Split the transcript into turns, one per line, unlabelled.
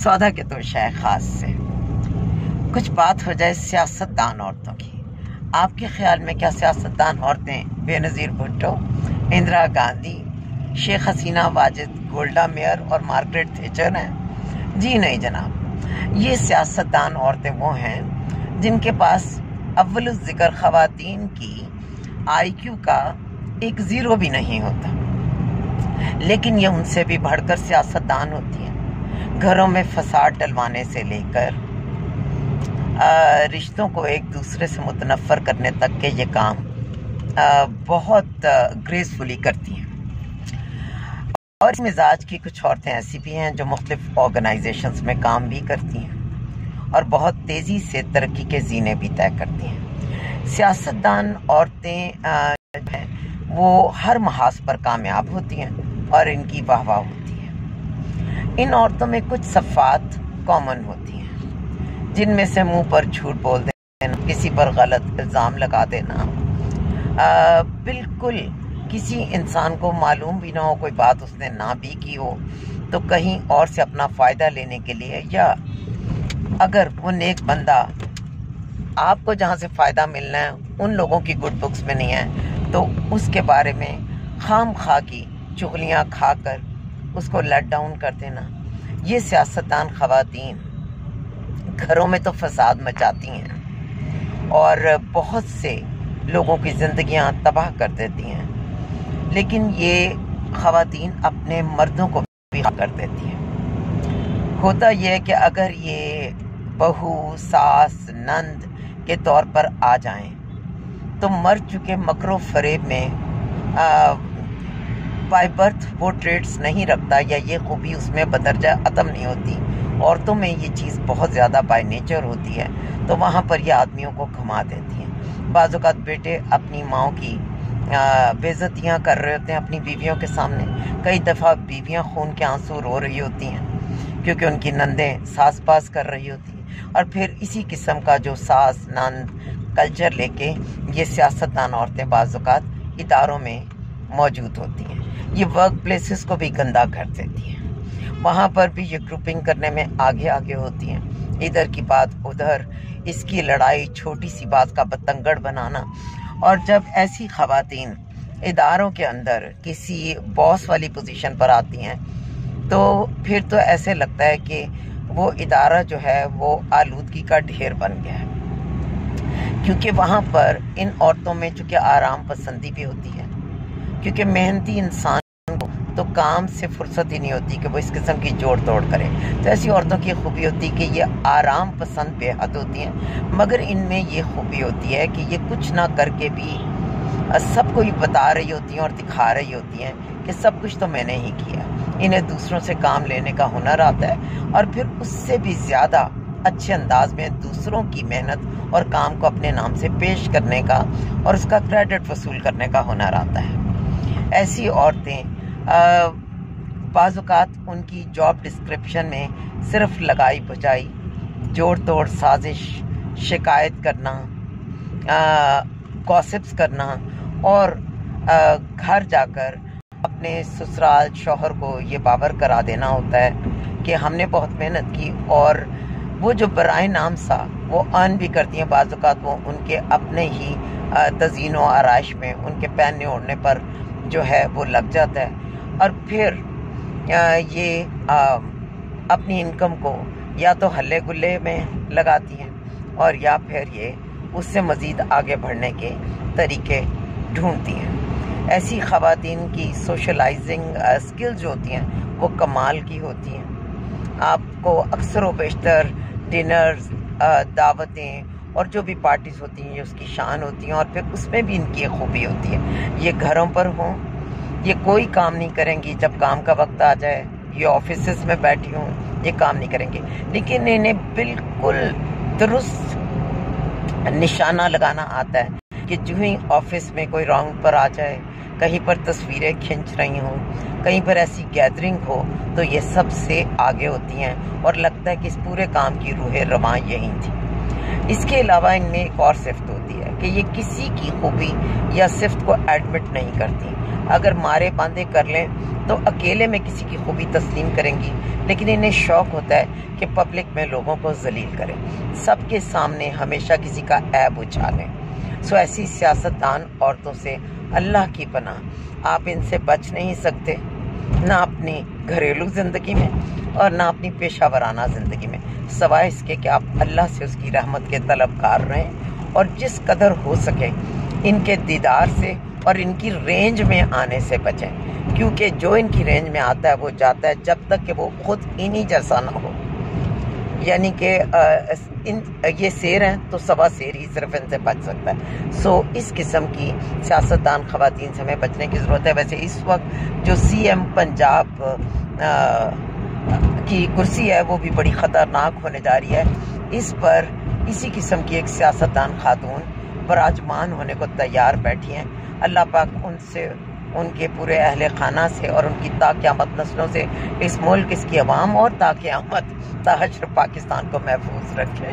सौदा के तो शय खास से कुछ बात हो जाए सियासतदान औरतों की। आपके ख्याल में क्या सियासतदान औरतें बेनज़ीर भुट्टो, इंदिरा गांधी, शेख हसीना वाजिद, गोल्डा मेयर और मार्गरेट थैचर हैं? जी नहीं जनाब, ये सियासतदान औरतें वो हैं जिनके पास अव्वल ज़िक्र ख़वातीन की IQ का एक ज़ीरो भी नहीं होता, लेकिन ये उनसे भी बढ़कर सियासतदान होती हैं। घरों में फसाद डलवाने से लेकर रिश्तों को एक दूसरे से मुतनफ़र करने तक के ये काम बहुत ग्रेसफुली करती हैं। और इस मिजाज की कुछ औरतें ऐसी भी हैं जो मुख्तलिफ ऑर्गेनाइजेशंस में काम भी करती हैं और बहुत तेज़ी से तरक्की के ज़ीने भी तय करती हैं। सियासतदान औरतें वो हर महाज पर कामयाब होती हैं और इनकी वाहवाह होती है। इन औरतों में कुछ सफ़ात कॉमन होती हैं, जिनमें से मुंह पर झूठ बोल देना, किसी पर गलत इल्ज़ाम लगा देना, बिल्कुल किसी इंसान को मालूम भी ना हो, कोई बात उसने ना भी की हो तो कहीं और से अपना फ़ायदा लेने के लिए, या अगर वो नेक बंदा आपको जहाँ से फ़ायदा मिलना है उन लोगों की गुड बुक्स में नहीं है तो उसके बारे में खाम खा की चुगलियाँ खाकर उसको लेट डाउन कर देना। ये सियासतदान ख़वातीन घरों में तो फसाद मचाती हैं और बहुत से लोगों की ज़िंदगियां तबाह कर देती हैं, लेकिन ये ख़वातीन अपने मर्दों को भी कर देती हैं। होता यह है कि अगर ये बहू, सास, नंद के तौर पर आ जाएं तो मर चुके मकरो फरेब में बाय बर्थ वो ट्रेड्स नहीं रखता या ये खूबी उसमें बदरजा अतम नहीं होती। औरतों में ये चीज़ बहुत ज़्यादा बाय नेचर होती है, तो वहाँ पर ये आदमियों को घुमा देती हैं। बाज़ औक़ात बेटे अपनी माँ की बेइज्जतियाँ कर रहे होते हैं अपनी बीवियों के सामने। कई दफ़ा बीवियाँ खून के आंसू रो रही होती हैं क्योंकि उनकी नंदें सास पास कर रही होती हैं। और फिर इसी किस्म का जो सास नंद कल्चर लेके ये सियासतदान औरतें बाज़ औक़ात इदारों में मौजूद होती हैं। ये वर्क प्लेसेस को भी गंदा कर देती हैं। वहाँ पर भी ये ग्रुपिंग करने में आगे आगे होती हैं। इधर की बात उधर, इसकी लड़ाई, छोटी सी बात का बतंगड़ बनाना। और जब ऐसी ख़वातीन इदारों के अंदर किसी बॉस वाली पोजीशन पर आती हैं तो फिर तो ऐसे लगता है कि वो इदारा जो है वो आलूदगी का ढेर बन गया है, क्योंकि वहाँ पर इन औरतों में चूँकि आराम पसंदी भी होती है, क्योंकि मेहनती इंसान को तो काम से फुर्सत ही नहीं होती कि वो इस किस्म की जोड़ तोड़ करें। तो ऐसी औरतों की खूबी होती है कि ये आराम पसंद बेहद होती हैं, मगर इनमें ये खूबी होती है कि ये कुछ ना करके भी सबको ही बता रही होती हैं और दिखा रही होती हैं कि सब कुछ तो मैंने ही किया। इन्हें दूसरों से काम लेने का हुनर आता है और फिर उससे भी ज़्यादा अच्छे अंदाज में दूसरों की मेहनत और काम को अपने नाम से पेश करने का और उसका क्रेडिट वसूल करने का हुनर आता है। ऐसी औरतें बाज़ औक़ात उनकी जॉब डिस्क्रिप्शन में सिर्फ लगाई बुझाई, जोड़ तोड़, साजिश, शिकायत करना, गॉसिप्स करना और घर जाकर अपने ससुराल शौहर को ये बावर करा देना होता है कि हमने बहुत मेहनत की। और वो जो बराए नाम सा वो अर्न भी करती हैं। बाज़ औक़ात वो उनके अपने ही तज़ीन व आराइश में उनके पहनने ओढ़ने पर जो है वो लग जाता है और फिर ये अपनी इनकम को या तो हल्ले गुल्ले में लगाती हैं और या फिर ये उससे मज़ीद आगे बढ़ने के तरीके ढूंढती हैं। ऐसी ख़वातीन की सोशलाइजिंग स्किल्स जो होती हैं वो कमाल की होती हैं। आपको अक्सर व बेशतर डिनर्स, दावतें और जो भी पार्टीज़ होती हैं ये उसकी शान होती हैं और फिर उसमें भी इनकी एक खूबी होती है। ये घरों पर हों, ये कोई काम नहीं करेंगी। जब काम का वक्त आ जाए ये ऑफिसेस में बैठी हों, ये काम नहीं करेंगे, लेकिन इन्हें बिल्कुल दुरुस्त निशाना लगाना आता है कि जो ही ऑफिस में कोई राउंड पर आ जाए, कहीं पर तस्वीरें खींच रही हों, कहीं पर ऐसी गैदरिंग हो तो ये सबसे आगे होती हैं और लगता है कि इस पूरे काम की रूह रवां यही थी। इसके अलावा इनमें एक और सिफ्त होती है कि ये किसी की खूबी या सिफ्त को एडमिट नहीं करती। अगर मारे बांधे कर लें तो अकेले में किसी की खूबी तस्लीम करेंगी, लेकिन इन्हें शौक होता है कि पब्लिक में लोगों को जलील करें, सबके सामने हमेशा किसी का ऐब उछालें। सो ऐसी सियासतदान औरतों से अल्लाह की पनाह, आप इनसे बच नहीं सकते, ना अपनी घरेलू ज़िंदगी में और ना अपनी पेशावराना ज़िंदगी में, सवाए इसके कि आप अल्लाह से उसकी रहमत के तलबगार रहें और जिस कदर हो सके इनके दीदार से और इनकी रेंज में आने से बचें, क्योंकि जो इनकी रेंज में आता है वो जाता है जब तक कि वो खुद इन्हीं जैसा ना हो। यानी कि ये शेर हैं तो सवा शेर ही सिर्फ इनसे बच सकता है। सो इस किस्म की सियासतदान ख़वातीन से हमें बचने की ज़रूरत है। वैसे इस वक्त जो CM पंजाब की कुर्सी है वो भी बड़ी ख़तरनाक होने जा रही है। इस पर इसी किस्म की एक सियासतदान खातून बराजमान होने को तैयार बैठी हैं। अल्लाह पाक उनसे, उनके पूरे अहले खाना से और उनकी ताक़यामत नस्लों से इस मुल्क, इसकी अवाम और ताक़यामत ताहश्र पाकिस्तान को महफूज रखें।